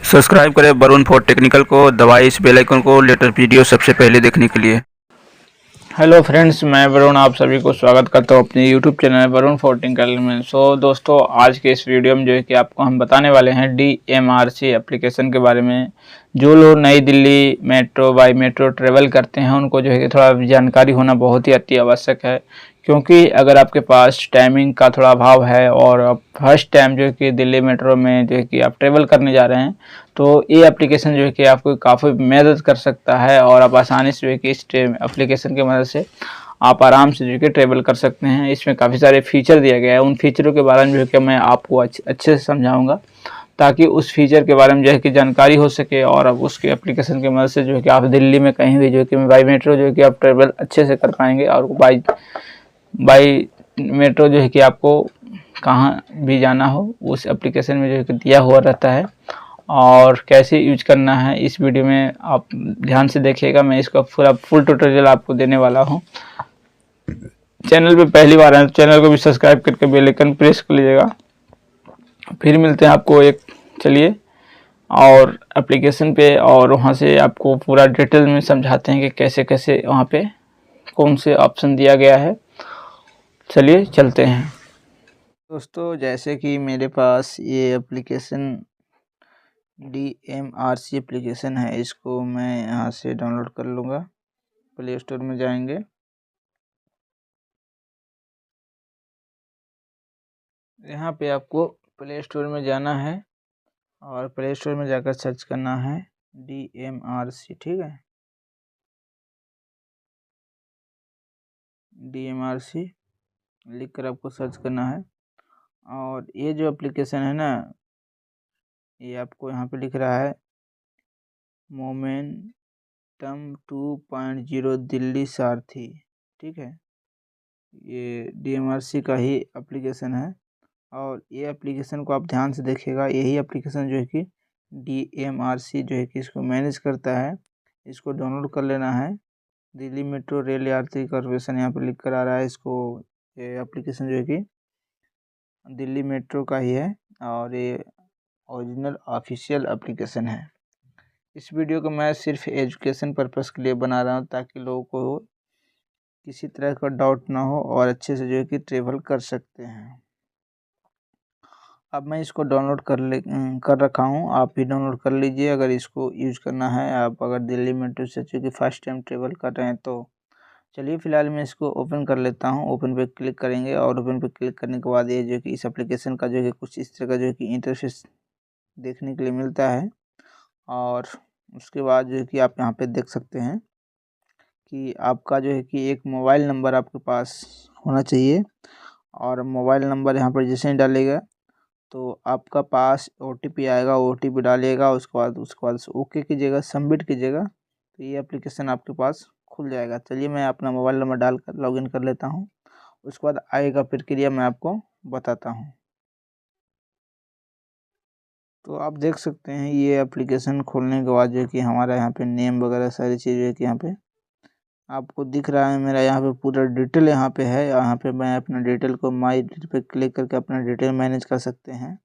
Subscribe करें Varun for technical को, दबाएं इस बेल आइकन को लेटेस्ट वीडियो सबसे पहले देखने के लिए। हेलो फ्रेंड्स, मैं वरुण आप सभी को स्वागत करता हूँ अपने YouTube channel Varun for technical में। दोस्तों, आज के इस वीडियो में जो है कि आपको हम बताने वाले हैं DMRC एप्लीकेशन के बारे में। जो लोग नई Delhi metro by metro travel करते हैं उनको जो है कि थोड़ा जानकारी होना बहुत ही अति आवश्यक है, क्योंकि अगर आपके पास टाइमिंग का थोड़ा अभाव है और आप फर्स्ट टाइम जो है कि दिल्ली मेट्रो में जो है कि आप ट्रेवल करने जा रहे हैं, तो ये एप्लीकेशन जो है कि आपको काफ़ी मदद कर सकता है और आप आसानी से जो है कि इस एप्लीकेशन की मदद से आप आराम से जो है कि ट्रेवल कर सकते हैं। इसमें काफ़ी सारे फीचर दिया गया है, उन फीचरों के बारे में जो है कि मैं आपको अच्छे से समझाऊंगा, ताकि उस फीचर के बारे में जो है कि जानकारी हो सके और अब उसके एप्लीकेशन की मदद से जो है कि आप दिल्ली में कहीं भी जो है कि बाई मेट्रो जो है कि आप ट्रेवल अच्छे से कर पाएंगे। और बाई मेट्रो जो है कि आपको कहाँ भी जाना हो उस एप्लीकेशन में जो है कि दिया हुआ रहता है, और कैसे यूज करना है इस वीडियो में आप ध्यान से देखिएगा। मैं इसका पूरा फुल ट्यूटोरियल आपको देने वाला हूँ। चैनल पे पहली बार है तो चैनल को भी सब्सक्राइब करके बेल आइकन प्रेस कर लीजिएगा। फिर मिलते हैं आपको एक, चलिए, और एप्लीकेशन पे, और वहाँ से आपको पूरा डिटेल में समझाते हैं कि कैसे कैसे वहाँ पे कौन से ऑप्शन दिया गया है। चलिए चलते हैं दोस्तों। जैसे कि मेरे पास ये एप्लीकेशन DMRC एप्लीकेशन है, इसको मैं यहाँ से डाउनलोड कर लूँगा। प्ले स्टोर में जाएंगे, यहाँ पे आपको प्ले स्टोर में जाना है और प्ले स्टोर में जाकर सर्च करना है DMRC। ठीक है, DMRC लिख कर आपको सर्च करना है। और ये जो एप्लीकेशन है ना, ये आपको यहाँ पे लिख रहा है मोमेंटम 2.0 दिल्ली सारथी। ठीक है, ये DMRC का ही एप्लीकेशन है। और ये एप्लीकेशन को आप ध्यान से देखिएगा, यही एप्लीकेशन जो है कि DMRC जो है कि इसको मैनेज करता है। इसको डाउनलोड कर लेना है। दिल्ली मेट्रो रेल यात्री कॉर्पोरेशन यहाँ पर लिख कर आ रहा है। इसको ये एप्लीकेशन जो है कि दिल्ली मेट्रो का ही है और ये ओरिजिनल ऑफिशियल एप्लीकेशन है। इस वीडियो को मैं सिर्फ एजुकेशन पर्पस के लिए बना रहा हूँ, ताकि लोगों को किसी तरह का डाउट ना हो और अच्छे से जो है कि ट्रेवल कर सकते हैं। अब मैं इसको डाउनलोड कर रखा हूँ, आप भी डाउनलोड कर लीजिए अगर इसको यूज करना है। आप अगर दिल्ली मेट्रो से चूँकि फर्स्ट टाइम ट्रेवल कर रहे हैं तो चलिए फ़िलहाल मैं इसको ओपन कर लेता हूँ। ओपन पे क्लिक करेंगे और ओपन पे क्लिक करने के बाद ये जो कि इस एप्लीकेशन का जो है कुछ इस तरह का जो है कि इंटरफेस देखने के लिए मिलता है। और उसके बाद जो है कि आप यहाँ पे देख सकते हैं कि आपका जो है कि एक मोबाइल नंबर आपके पास होना चाहिए। और मोबाइल नंबर यहाँ पर जैसे ही डालेगा तो आपका पास OTP आएगा, OTP डालिएगा। उसके बाद ओके कीजिएगा, सबमिट कीजिएगा, तो ये एप्लीकेशन आपके पास खुल जाएगा। चलिए मैं अपना मोबाइल नंबर डालकर लॉगिन कर लेता हूँ, उसके बाद आएगा प्रक्रिया मैं आपको बताता हूँ। तो आप देख सकते हैं ये एप्लीकेशन खोलने के बाद जो है कि हमारा यहाँ पे नेम वगैरह सारी चीज़ें है कि यहाँ पे आपको दिख रहा है। मेरा यहाँ पे पूरा डिटेल यहाँ पे है। यहाँ पे मैं अपना डिटेल को माई डिटेल पे क्लिक करके अपना डिटेल मैनेज कर सकते हैं।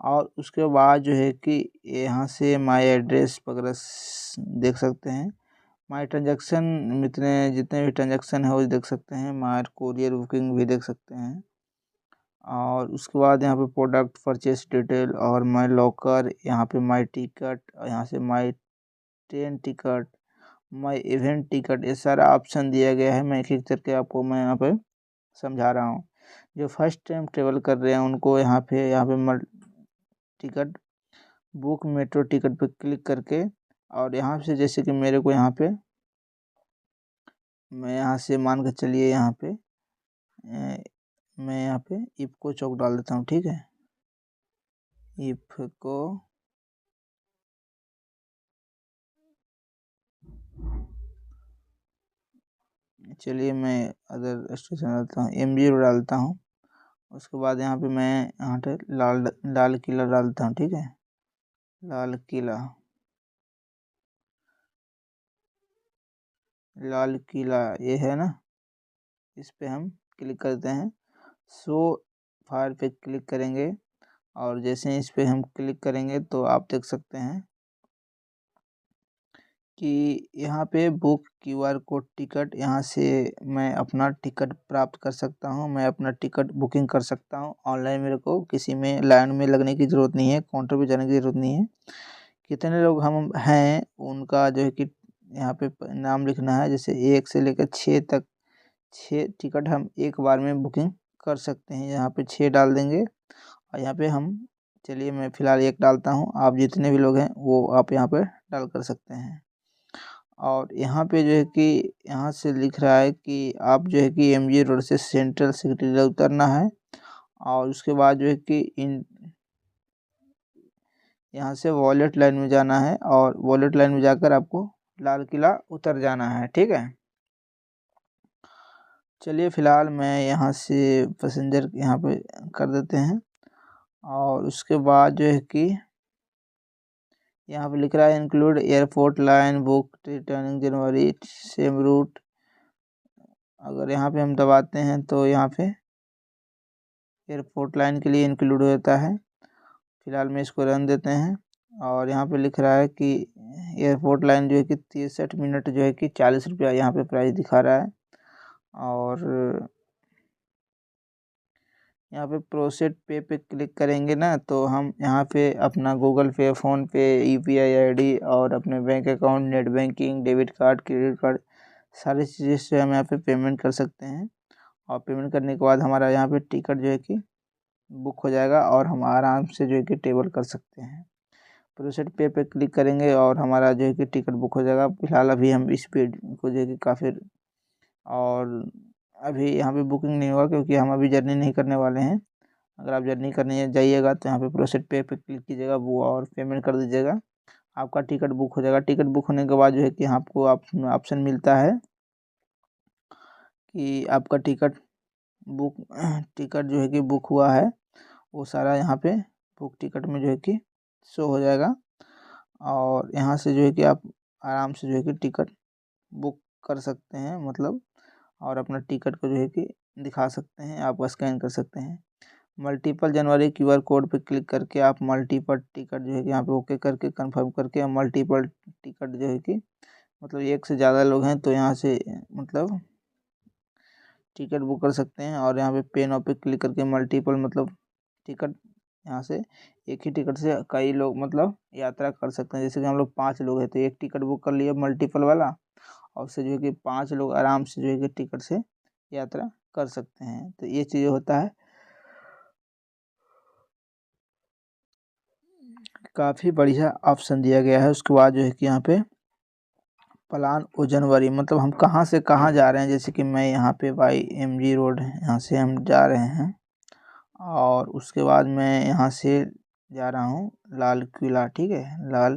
और उसके बाद जो है कि यहाँ से माई एड्रेस वगैरह देख सकते हैं। माई ट्रांजैक्शन जितने भी ट्रांजैक्शन है वो देख सकते हैं। माई कोरियर बुकिंग भी देख सकते हैं। और उसके बाद यहाँ पे प्रोडक्ट परचेस डिटेल और माई लॉकर, यहाँ पे माई टिकट, यहाँ से my train ticket, my event ticket, ये सारा ऑप्शन दिया गया है। मैं एक एक करके आपको मैं यहाँ पे समझा रहा हूँ। जो फर्स्ट टाइम ट्रेवल कर रहे हैं उनको यहाँ पे टिकट बुक मेट्रो टिकट पे क्लिक करके, और यहाँ से जैसे कि मेरे को यहाँ पे मैं यहाँ से मान के चलिए यहाँ पे मैं यहाँ पे इफ़को चौक डाल देता हूँ। ठीक है, इफ़को चलिए मैं अदर स्टेशन डालता हूँ, M0 डालता हूँ। उसके बाद यहाँ पे मैं यहाँ पे लाल किला डालता हूँ। ठीक है, लाल किला ये है ना, इस पे हम क्लिक करते हैं। शो फाइल पे क्लिक करेंगे और जैसे ही इस पर हम क्लिक करेंगे तो आप देख सकते हैं कि यहाँ पे बुक QR कोड टिकट, यहाँ से मैं अपना टिकट प्राप्त कर सकता हूँ, मैं अपना टिकट बुकिंग कर सकता हूँ ऑनलाइन। मेरे को किसी में लाइन में लगने की ज़रूरत नहीं है, काउंटर पे जाने की ज़रूरत नहीं है। कितने लोग हम हैं उनका जो है कि यहाँ पे नाम लिखना है, जैसे 1 से लेकर 6 तक 6 टिकट हम एक बार में बुकिंग कर सकते हैं। यहाँ पे 6 डाल देंगे और यहाँ पे हम, चलिए मैं फ़िलहाल 1 डालता हूँ, आप जितने भी लोग हैं वो आप यहाँ पर डाल कर सकते हैं। और यहाँ पे जो है कि यहाँ से लिख रहा है कि आप जो है कि MG रोड से सेंट्रल सेक्रेटेरिएट उतरना है और उसके बाद जो है कि यहाँ से वॉलेट लाइन में जाना है और वॉलेट लाइन में जाकर आपको लाल किला उतर जाना है, ठीक है। चलिए फ़िलहाल मैं यहाँ से पैसेंजर यहाँ पे कर देते हैं और उसके बाद जो है कि यहाँ पे लिख रहा है include airport line book returning जनवरी सेम रूट। अगर यहाँ पे हम दबाते हैं तो यहाँ पे एयरपोर्ट लाइन के लिए इंक्लूड होता है। फ़िलहाल में इसको रन देते हैं और यहाँ पे लिख रहा है कि एयरपोर्ट लाइन जो है कि 63 मिनट जो है कि 40 रुपया यहाँ पे प्राइस दिखा रहा है। और यहाँ पे प्रोसेड पे क्लिक करेंगे ना तो हम यहाँ पे अपना गूगल पे, फ़ोनपे, UPI ID और अपने bank account, net banking, debit card, credit card, सारी चीज़ें से हम यहाँ पे पेमेंट कर सकते हैं। और पेमेंट करने के बाद हमारा यहाँ पे टिकट जो है कि बुक हो जाएगा और हम आराम से जो है कि ट्रेवल कर सकते हैं। प्रोसेड पे क्लिक करेंगे और हमारा जो है कि टिकट बुक हो जाएगा। फिलहाल अभी हम इस पे को जो है कि काफ़ी, और अभी यहाँ पे बुकिंग नहीं होगा क्योंकि हम अभी जर्नी नहीं करने वाले हैं। अगर आप जर्नी करने जाइएगा तो यहाँ पे प्रोसेड पे क्लिक कीजिएगा वो और पेमेंट कर दीजिएगा, आपका टिकट बुक हो जाएगा। टिकट बुक होने के बाद जो है कि आपको ऑप्शन मिलता है कि आपका टिकट जो है कि बुक हुआ है, वो सारा यहाँ पे बुक टिकट में जो है कि शो हो जाएगा। और यहाँ से जो है कि आप आराम से जो है कि टिकट बुक कर सकते हैं, मतलब, और अपना टिकट को जो है कि दिखा सकते हैं, आप स्कैन कर सकते हैं। मल्टीपल जनवरी QR कोड पे क्लिक करके आप मल्टीपल टिकट जो है कि यहाँ पे ओके करके कंफर्म करके मल्टीपल टिकट जो है कि, मतलब एक से ज़्यादा लोग हैं तो यहाँ से मतलब टिकट बुक कर सकते हैं। और यहाँ पे पे नाउ पे क्लिक करके मल्टीपल, मतलब टिकट, यहाँ से एक ही टिकट से कई लोग मतलब यात्रा कर सकते हैं। जैसे कि हम लोग 5 लोग हैं तो एक टिकट बुक कर लिए मल्टीपल वाला, और उससे जो है कि 5 लोग आराम से जो है कि टिकट से यात्रा कर सकते हैं। तो ये चीज़ होता है, काफ़ी बढ़िया ऑप्शन दिया गया है। उसके बाद जो है कि यहाँ पे प्लान ओ जनवरी, मतलब हम कहाँ से कहाँ जा रहे हैं। जैसे कि मैं यहाँ पे बाई MG रोड है, यहाँ से हम जा रहे हैं और उसके बाद मैं यहाँ से जा रहा हूँ लाल किला, ठीक है, लाल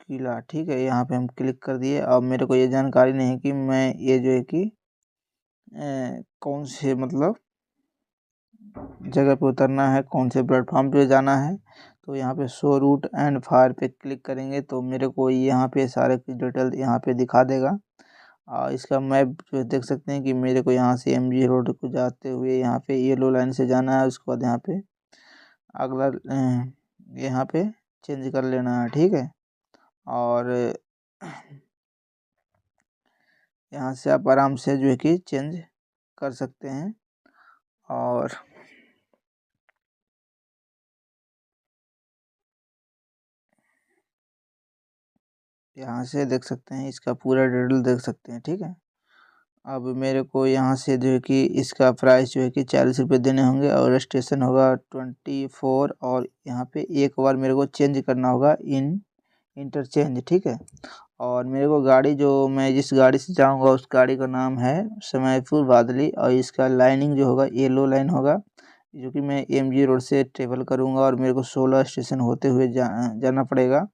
किला, ठीक है। यहाँ पे हम क्लिक कर दिए। अब मेरे को ये जानकारी नहीं है कि मैं ये जो है कि कौन से मतलब जगह पे उतरना है, कौन से प्लेटफॉर्म पे जाना है। तो यहाँ पे शो रूट एंड फायर पे क्लिक करेंगे तो मेरे को यहाँ पे सारे की डिटेल यहाँ पे दिखा देगा। इसका मैप जो देख सकते हैं कि मेरे को यहाँ से MG रोड को जाते हुए यहाँ पे येलो लाइन से जाना है। उसके बाद यहाँ पे अगला यहाँ पे चेंज कर लेना है, ठीक है। और यहाँ से आप आराम से जो है कि चेंज कर सकते हैं। और यहाँ से देख सकते हैं, इसका पूरा डिटेल देख सकते हैं, ठीक है। अब मेरे को यहाँ से जो है कि इसका प्राइस जो है कि 40 रुपये देने होंगे और स्टेशन होगा 24। और यहाँ पे एक बार मेरे को चेंज करना होगा इंटरचेंज, ठीक है। और मेरे को गाड़ी, जो मैं जिस गाड़ी से जाऊँगा उस गाड़ी का नाम है समयपुर बादली, और इसका लाइनिंग जो होगा येलो लाइन होगा, जो कि मैं MG रोड से ट्रेवल करूँगा और मेरे को 16 स्टेशन होते हुए जाना पड़ेगा।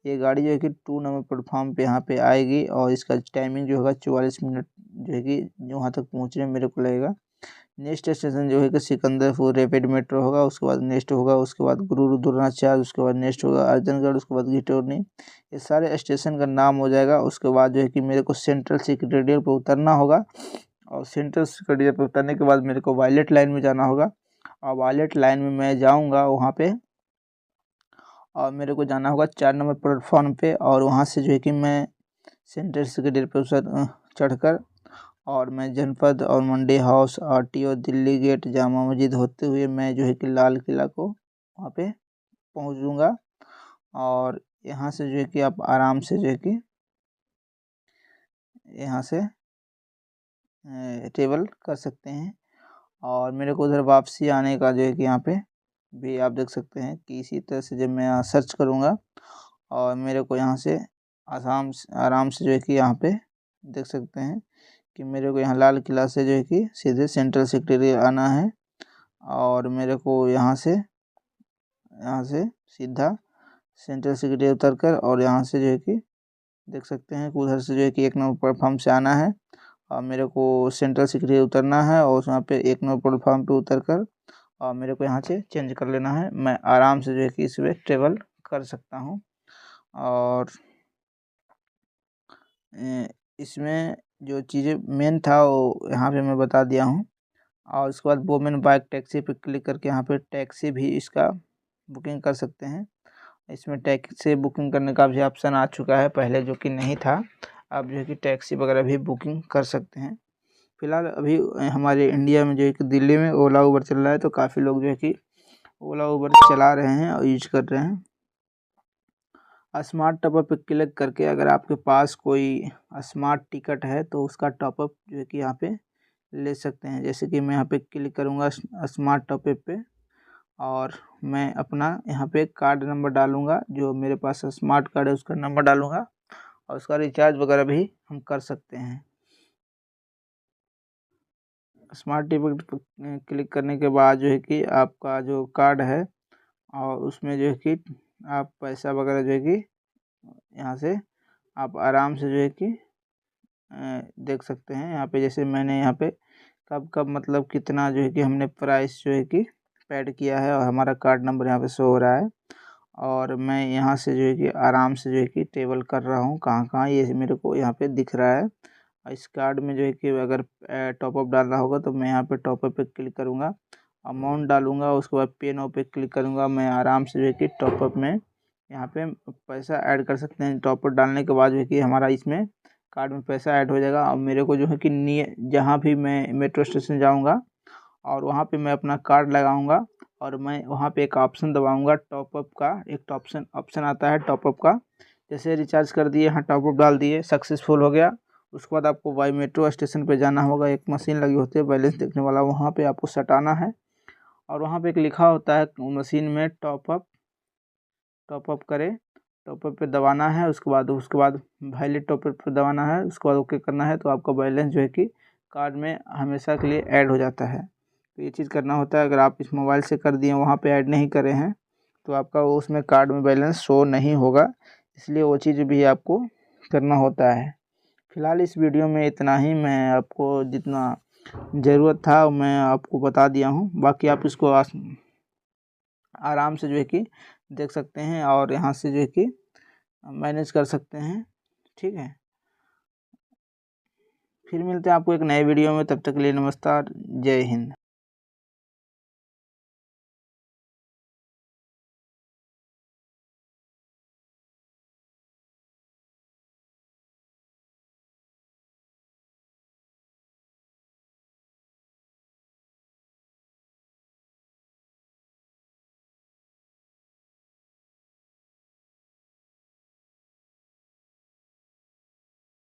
ये गाड़ी जो है कि 2 नंबर प्लेटफॉर्म पे यहाँ पे आएगी और इसका टाइमिंग जो होगा 44 मिनट जो है कि वहाँ तक पहुँचने में मेरे को लगेगा। नेक्स्ट स्टेशन जो है कि सिकंदरपुर रैपिड मेट्रो होगा, उसके बाद नेक्स्ट होगा, उसके बाद गुरु द्रोणाचार्य, उसके बाद नेक्स्ट होगा अर्जनगढ़, उसके बाद घिटोरनी। ये सारे स्टेशन का नाम हो जाएगा। उसके बाद जो है कि मेरे को सेंट्रल सेक्रेटेरिएट पर उतरना होगा और सेंट्रल सेक्रेटेरिएट पर उतरने के बाद मेरे को वायलेट लाइन में जाना होगा वॉलेट लाइन में मैं जाऊंगा वहाँ पे, और मेरे को जाना होगा 4 नंबर प्लेटफॉर्म पे, और वहाँ से जो है कि मैं सेंट्रल सेक्रेटरी पे चढ़कर और मैं जनपद और Mandi house, RTO, Delhi gate, Jama Masjid होते हुए मैं जो है कि लाल किला को वहाँ पे पहुँचूँगा। और यहाँ से जो है कि आप आराम से जो है कि यहाँ से ट्रेवल कर सकते हैं। और मेरे को उधर वापसी आने का जो है कि यहाँ पे भी आप देख सकते हैं कि इसी तरह से जब मैं यहाँ सर्च करूँगा और मेरे को यहाँ से आराम से जो है कि यहाँ पे देख सकते हैं कि मेरे को यहाँ लाल किला से जो है कि सीधे सेंट्रल सेक्रेटरी आना है। और मेरे को यहाँ से सीधा सेंट्रल सेक्रेटरी उतर कर और यहाँ से जो है कि देख सकते हैं कि उधर से जो है कि 1 नंबर प्लेटफॉर्म से आना है और मेरे को सेंट्रल सेक्रेटरी उतरना है और वहाँ पे 1 नंबर प्लेटफॉर्म पे उतर कर और मेरे को यहाँ से चेंज कर लेना है। मैं आराम से जो है कि इसमें ट्रेवल कर सकता हूँ। और इसमें जो चीज़ें मेन था वो यहाँ पे मैं बता दिया हूँ। और उसके बाद वुमेन बाइक टैक्सी पे क्लिक करके यहाँ पे टैक्सी भी इसका बुकिंग कर सकते हैं। इसमें टैक्सी बुकिंग करने का भी ऑप्शन आ चुका है, पहले जो कि नहीं था। आप जो है कि टैक्सी वगैरह भी बुकिंग कर सकते हैं। फ़िलहाल अभी हमारे इंडिया में जो है कि दिल्ली में ओला उबर चल रहा है, तो काफ़ी लोग जो है कि ओला उबर चला रहे हैं और यूज कर रहे हैं। स्मार्ट टॉपअप पे क्लिक करके अगर आपके पास कोई स्मार्ट टिकट है तो उसका टॉपअप जो है कि यहाँ पे ले सकते हैं। जैसे कि मैं यहाँ पे क्लिक करूँगा स्मार्ट टॉपअप पे और मैं अपना यहाँ पे कार्ड नंबर डालूँगा, जो मेरे पास स्मार्ट कार्ड है उसका नंबर डालूँगा और उसका रिचार्ज वगैरह भी हम कर सकते हैं। स्मार्ट टिकट पर क्लिक करने के बाद जो है कि आपका जो कार्ड है और उसमें जो है कि आप पैसा वगैरह जो है कि यहाँ से आप आराम से जो है कि देख सकते हैं। यहाँ पे जैसे मैंने यहाँ पे कब कब मतलब कितना जो है कि हमने प्राइस जो है कि पेड किया है और हमारा कार्ड नंबर यहाँ पे शो हो रहा है। और मैं यहाँ से जो है कि आराम से जो है कि टेबल कर रहा हूँ कहाँ कहाँ ये मेरे को यहाँ पे दिख रहा है। इस कार्ड में जो है कि अगर टॉपअप डालना होगा तो मैं यहाँ पे टॉपअप पे क्लिक करूँगा, अमाउंट डालूँगा, उसके बाद पे नाउ पे क्लिक करूँगा। मैं आराम से जो है कि टॉपअप में यहाँ पे पैसा ऐड कर सकते हैं। टॉपअप डालने के बाद जो है कि हमारा इसमें कार्ड में पैसा ऐड हो जाएगा। और मेरे को जो है कि जहाँ भी मैं मेट्रो स्टेशन जाऊँगा और वहाँ पे मैं अपना कार्ड लगाऊँगा और मैं वहाँ पे एक ऑप्शन दबाऊँगा टॉपअप का। एक ऑप्शन आता है टॉपअप का, जैसे रिचार्ज कर दिए, यहाँ टॉपअप डाल दिए, सक्सेसफुल हो गया। उसके बाद आपको बाई मेट्रो स्टेशन पे जाना होगा, एक मशीन लगी होती है बैलेंस देखने वाला, वहाँ पे आपको सटाना है और वहाँ पे एक लिखा होता है मशीन में टॉपअप करें, टॉपअप पे दबाना है। उसके बाद वैलिड टॉपअप पे दबाना है, उसके बाद ओके करना है। तो आपका बैलेंस जो है कि कार्ड में हमेशा के लिए ऐड हो जाता है। तो ये चीज़ करना होता है। अगर आप इस मोबाइल से कर दिए, वहाँ पे ऐड नहीं करे हैं, तो आपका वो उसमें कार्ड में बैलेंस शो नहीं होगा, इसलिए वो चीज़ भी आपको करना होता है। फ़िलहाल इस वीडियो में इतना ही, मैं आपको जितना ज़रूरत था मैं आपको बता दिया हूँ। बाकी आप इसको आराम से जो है कि देख सकते हैं और यहाँ से जो है कि मैनेज कर सकते हैं। ठीक है, फिर मिलते हैं आपको एक नए वीडियो में, तब तक के लिए नमस्कार, जय हिंद।